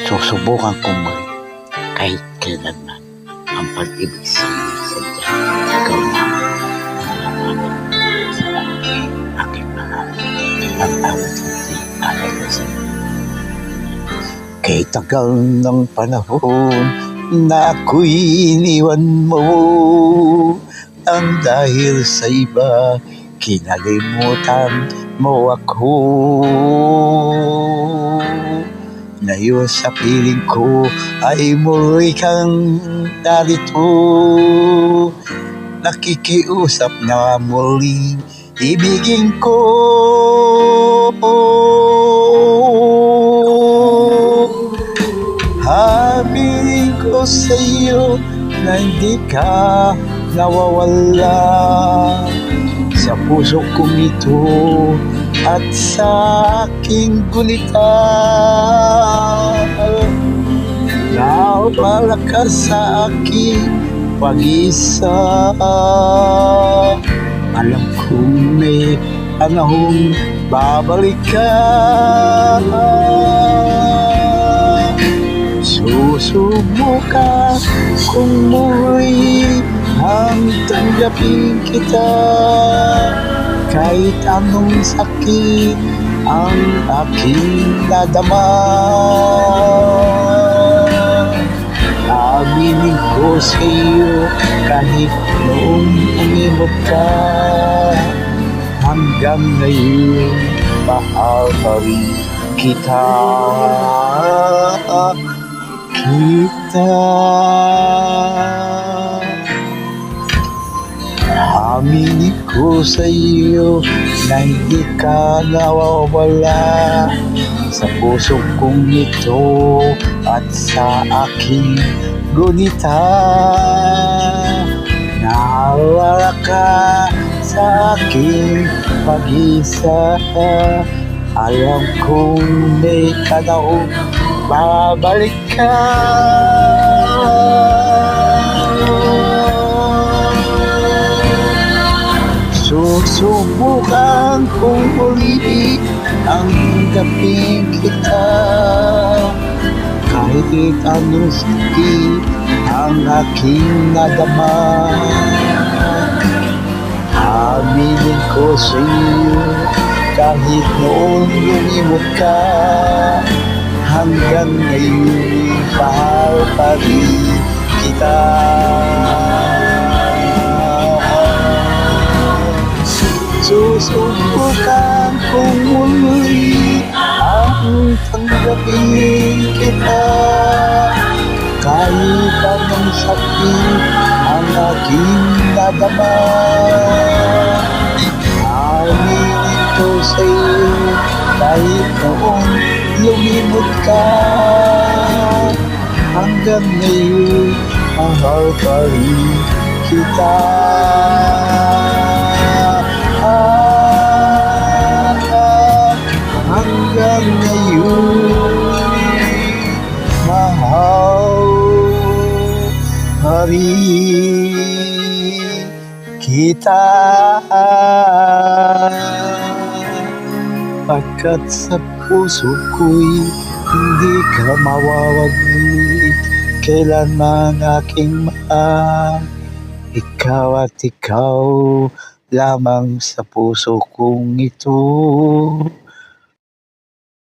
Susubukan kong muli kahit kailanman ang pag-ibig sa sadya. Ikaw na sa aking mahal at awat hindi alay sa kay tagal ng panahon na ako'y iniwan mo ang dahil sa iba kinalimutan mo ako. Ngayon sa piling ko ay muli kang narito, nakikiusap na muli ibigin ko. Aminin ko sa iyo na hindi ka nawawala sa puso kong ito at sa aking gunita. Nawala ka sa aking pag-isa. Alam kong may panahong babalik ka. Susubukan kung muli ang tanggapin kita kahit anong sakit ang aking nadama. Aminin ko sa iyo kahit noong umibot ka, hanggang ngayon mahal pa rin kita. Aminin ko sa iyo na hindi ka nawawala sa puso kong ito at sa aking gunita. Nawala ka sa aking pag-isa. Alam kong may panahon babalik ka. Susubukan kong muli ang tanggapin kita kahit anong sakit ang aking nadama. Aminin ko sa iyo kahit noon lumimot ka, hanggang ngayon mahal pa rin kita. Susubukan kong muli ang tanggapin kita kahit anong sakit ang aking nadama. Aminin ko sa iyo kahit noon lumimot ka, hanggang ngayon mahal pa rin kita. Hanggang ngayon mahal pa rin kita. Pagkat sa puso ko'y hindi ka mawawaglit kailanman aking mahal. Ikaw at ikaw lamang sa puso kong ito.